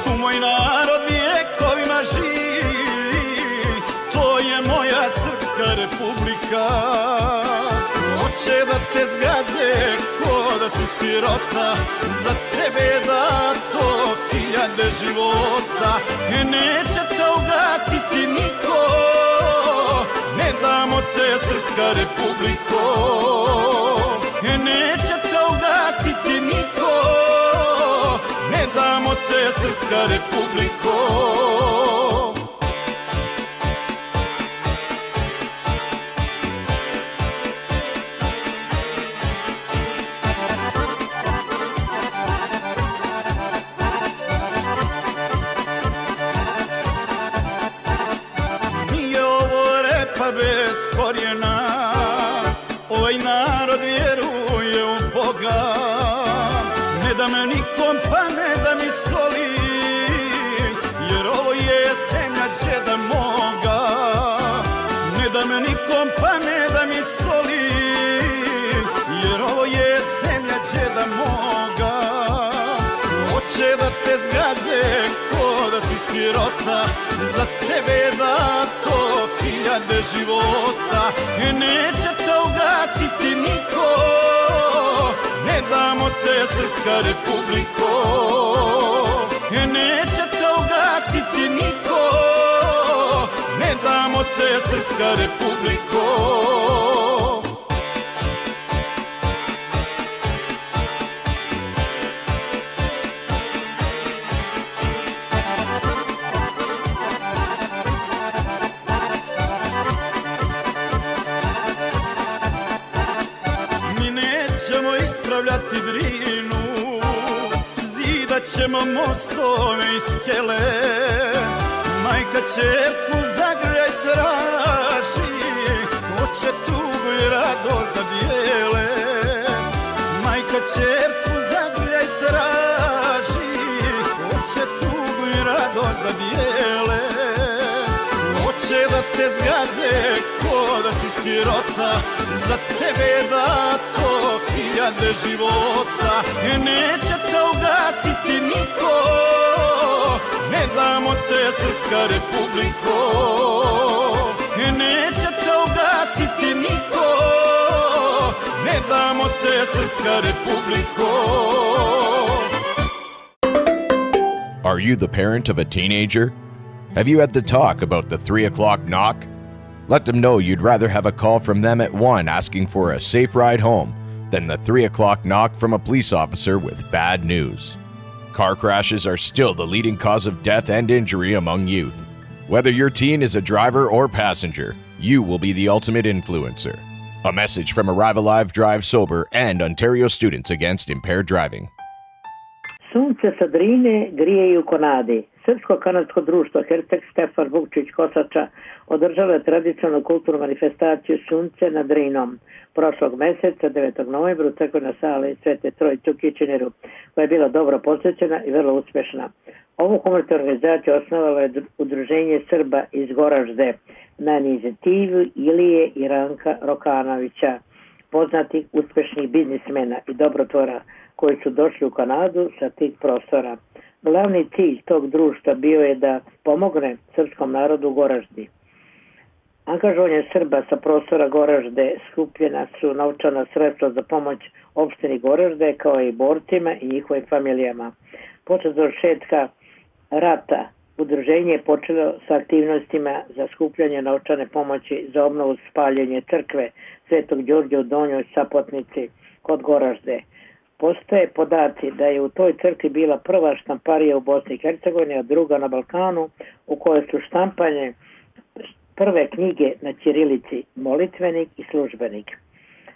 Tu moj narod vjekovima živi, to je moja Srpska Republika. Hoće da te zgaze ko da si sirota, za tebe da to 1000 života. Neće te ugasiti niko, ne damo te Srpska Republiko. Neće te ugasiti niko, ne damo te Srpska Republiko. Bez korijena, ovaj narod vjeruje u Boga. Ne da me nikom pane da mi soli, jer ovo je zemlja džeda moga. Ne da me nikom pane da mi soli, jer ovo je zemlja džeda moga. Hoće da te zgaze ko da si sirota, za tebe da to 1000 života. Neće te ugasiti niko, ne damo te Srpska Republiko. Neće te ugasiti niko, ne damo te Srpska Republiko. Ćemo ispravljati Drinu, zidat ćemo mostove i skele. Majka ćerku zagrljaj traži, hoće tugu i radost da bijele. Majka ćerku zagrljaj traži, hoće tugu i radost da bijele. Hoće da te zgaze ko da si sirota, za tebe da to 1000 života. Neće te ugasiti niko, ne damo te Srpska Republiko. Neće te ugasiti niko, ne damo te Srpska Republiko.
Are you the parent of a teenager? Have you had the talk about the 3 o'clock knock? Let them know you'd rather have a call from them at 1 asking for a safe ride home than the 3 o'clock knock from a police officer with bad news. Car crashes are still the leading cause of death and injury among youth. Whether your teen is a driver or passenger, you will be the ultimate influencer. A message from Arrive Alive, Drive Sober and Ontario Students Against Impaired Driving.
Sunce sa Drine grije i u Kanadi. Srpsko-kanadsko društvo Herceg Stefan Vukčić Kosača održalo je tradicionalnu kulturnu manifestaciju Sunce nad Drinom prošlog meseca 9. novembra u crkvenoj sali Svete Trojice u Kitcheneru, koja je bila dobro posvećena i vrlo uspješna. Ovu humanitarnu organizaciju osnovalo je Udruženje Srba iz Goražde na inicijativu Ilije i Ranka Rokanovića, poznatih uspješnih biznismena i dobrotvora koji su došli u Kanadu sa tih prostora. Glavni cilj tog društva bio je da pomogne srpskom narodu u Goraždi. Angažovanje Srba sa prostora Goražde, skupljena su novčana sredstva za pomoć opštini Goražde kao i borcima i njihovim familijama. Posle završetka rata udruženje je počelo sa aktivnostima za skupljanje novčane pomoći za obnovu spaljenje crkve Svetog Đorđa u Donjoj Sapotnici kod Goražde. Postoje podaci da je u toj crkvi bila prva štamparija u Bosni i Hercegovini, a druga na Balkanu, u kojoj su štampanje prve knjige na ćirilici, molitvenik i službenik.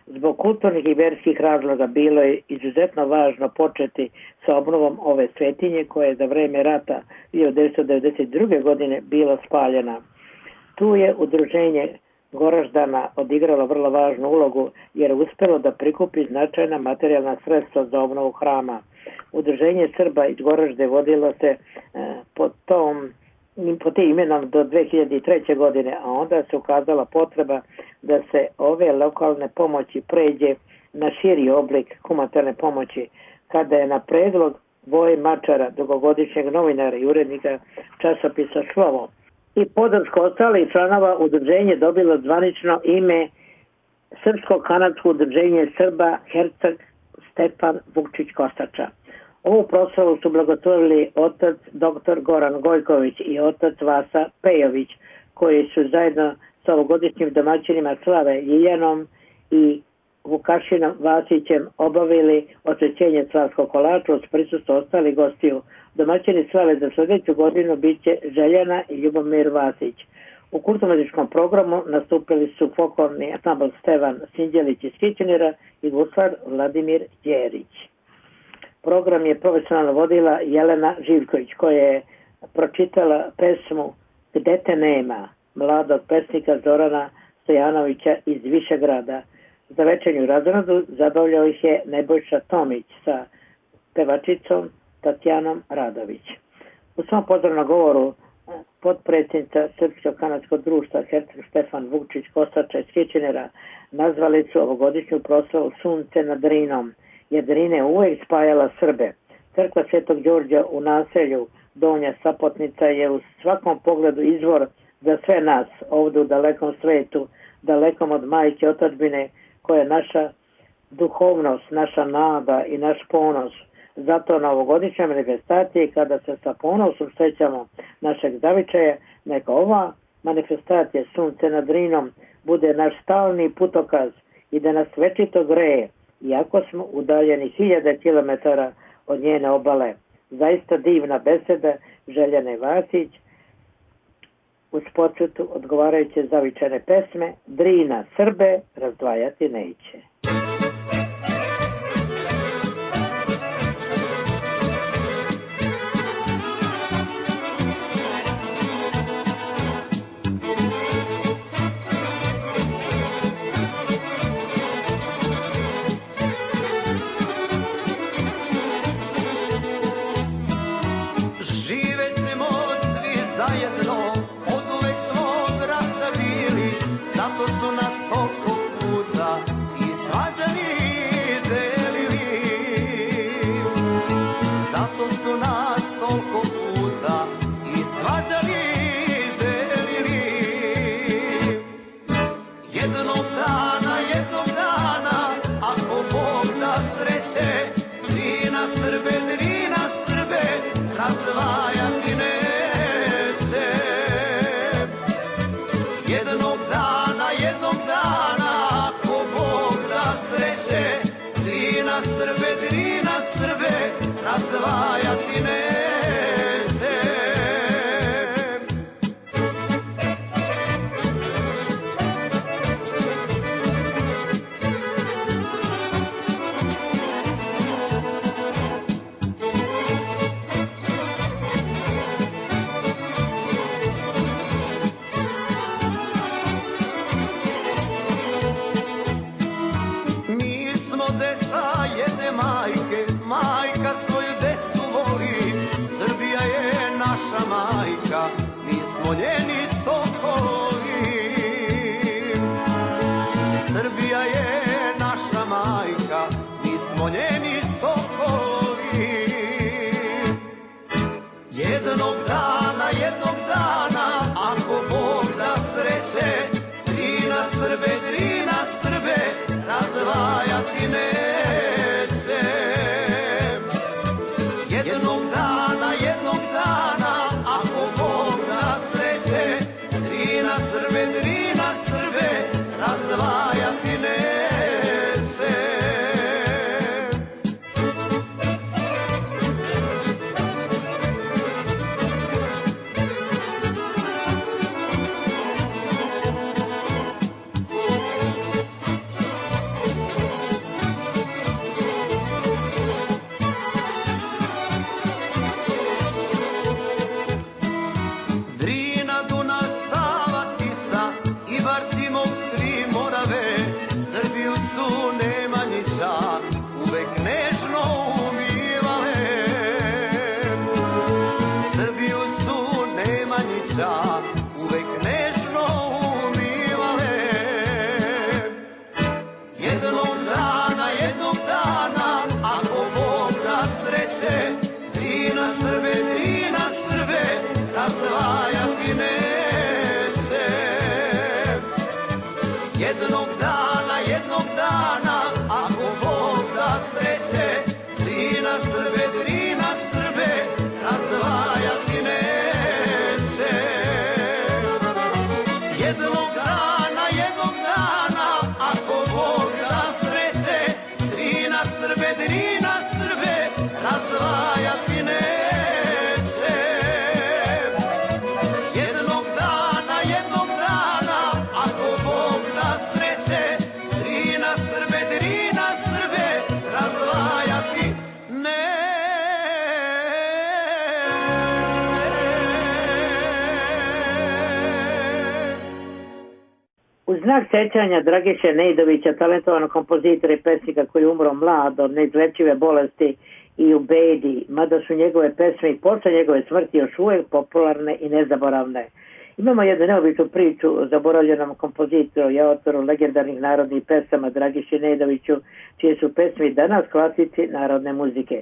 Zbog kulturnih i verskih razloga bilo je izuzetno važno početi sa obnovom ove svetinje koja je za vreme rata 1992. godine bila spaljena. Tu je udruženje Goraždana odigralo vrlo važnu ulogu jer je uspelo da prikupi značajna materijalna sredstva za obnovu hrama. Udruženje Srba iz Goražde vodilo se pod tim imenom do 2003. godine, a onda se ukazala potreba da se ove lokalne pomoći pređe na širi oblik humanitarne pomoći, kada je na predlog Voje Mačara, dugogodišnjeg novinara i urednika časopisa Slovo, i podršku ostalih članova udruženje dobilo zvanično ime Srpsko-kanadsko udruženje Srba Herceg Stefan Vukčić Kostača. Ovu proslavu su blagoslovili otac dr. Goran Gojković i otac Vasa Pejović, koji su zajedno sa ovogodišnjim domaćinima slave Ljiljanom i Vukašinom Vasićem obavili osvećenje slavskog kolača uz prisustvo ostalih gostiju. Domaćini slave za sljedeću godinu bit će Željana i Ljubomir Vasić. U kulturno-muzičkom programu nastupili su folklorni ansambl Stevan Sinđelić iz Kićenira i guslar Vladimir Đerić. Program je profesionalno vodila Jelena Živković, koja je pročitala pesmu Gde te nema, mladog pesnika Zorana Stojanovića iz Višegrada. Za večernju razradu zabavljao ih je Nebojša Tomić sa pevačicom Tatjanom Radović. U svom pozdravnom govoru potpredsjednica Srpsko-kanadskog društva Herceg Stefan Vukčić Kostača iz Kićenera nazvali su ovogodišnju proslavu Sunce nad Drinom, jer Drina je uvijek spajala Srbe. Crkva Svetog Đorđa u naselju Donja Sapotnica je u svakom pogledu izvor za sve nas ovdje u dalekom svetu, dalekom od majke otadžbine, koja je naša duhovnost, naša nada i naš ponos. Zato na ovogodišnjoj manifestaciji, kada se sa ponosom sjećamo našeg zavičaja, neka ova manifestacija Sunce nad Drinom bude naš stalni putokaz i da nas večito greje, iako smo udaljeni 1000 kilometara od njene obale. Zaista divna beseda Željane Vasić uz podsjetu odgovarajuće zavičane pesme Drina Srbe razdvajati neće. znak sećanja Dragiše Nejdovića, talentovanog kompozitora i pesnika koji je umro mlad od neizlečive bolesti i u bedi, mada su njegove pesme i posle njegove smrti još uvijek popularne i nezaboravne. Imamo jednu neobičnu priču o zaboravljenom kompozitoru i autoru legendarnih narodnih pesama Dragiši Nejdoviću, čije su pesme danas klasici narodne muzike.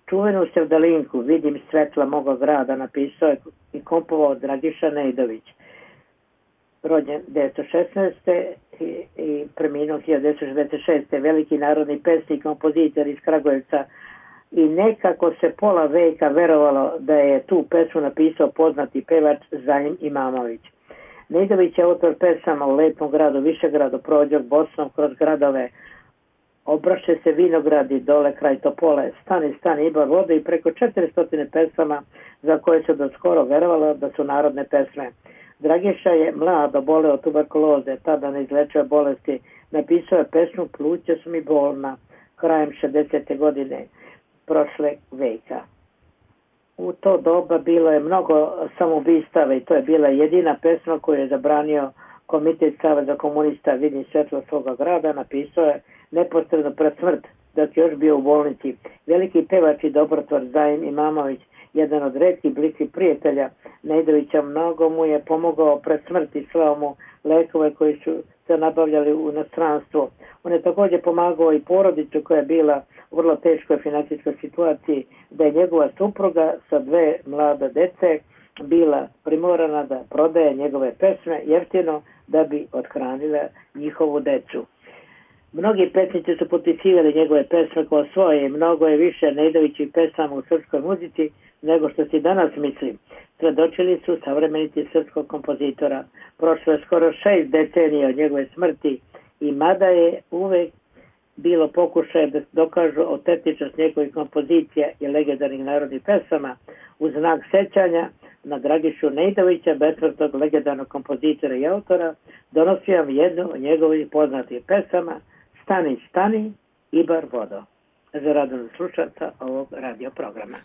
Čuvenu sevdalinku Vidim svetla moga grada napisao je i kompovao Dragiša Nejdović. Rođen 1916. i preminuo 1966. Veliki narodni pesnik, kompozitor iz Kragujevca, i nekako se pola veka verovalo da je tu pesmu napisao poznati pevač Zajim Imamović. Nejdović je autor pesama u Lepom gradu, Višegradu, Prođor, Bosnom, kroz gradove Obraše se vinogradi, dole kraj Topole, Stani, stani, Ibar voda i preko 400 pesama za koje se do skoro verovalo da su narodne pesme. Dragiša je mlad, oboleo od tuberkuloze, tada neizlečive bolesti, napisao je pesmu Pluća su mi bolna, krajem 60. godine prošle veka. U to doba bilo je mnogo samoubistava i to je bila jedina pesma koju je zabranio Komitet Saveza komunista Vidim svetlo svoga grada, napisao je neposredno pred smrt, dok je još bio u bolnici. Veliki pevač i dobrotvor Zajim Imamović, jedan od retkih bliskih prijatelja Nejdovića, mnogo mu je pomogao pred smrti, slao mu lekove koji su se nabavljali u inostranstvu. On je također pomagao i porodicu koja je bila u vrlo teškoj financijskoj situaciji, da je njegova supruga sa 2 mlade dece bila primorana da prodaje njegove pesme jeftino da bi othranila njihovu decu. Mnogi pesnici su potpisivali njegove pesme kao svoje i mnogo je više Nejdovićih pesama u srpskoj muzici nego što se danas misli. Svedočili su savremenici srpskog kompozitora. Prošlo je skoro 6 decenija od njegove smrti i mada je uvek bilo pokušaje da dokažu autentičnost njegovih kompozicija i legendarnih narodnih pesama, u znak sećanja na Dragišu Nejdovića, besmrtnog legendarnog kompozitora i autora, donosim vam jednu od njegovih poznatih pesama Stani, stani, Ibar vodo, za radost slušaca ovog radio programa.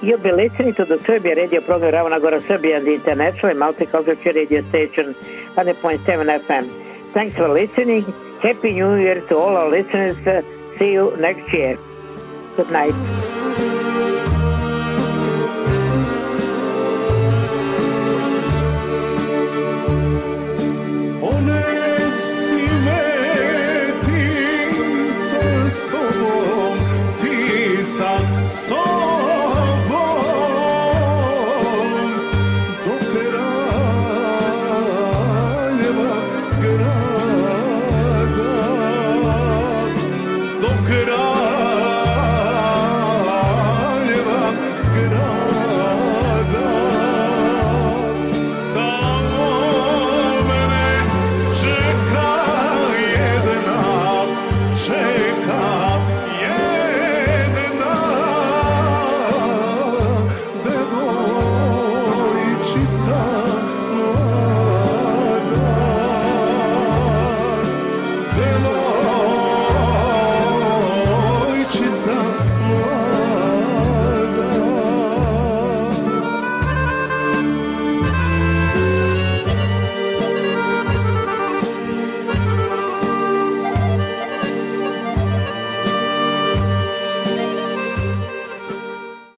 You'll be listening to the Serbia radio program Ravna Gora Serbia and the international multicultural radio station 100.7 FM. Thanks for listening. Happy New Year to all our listeners. See you next year. Good night.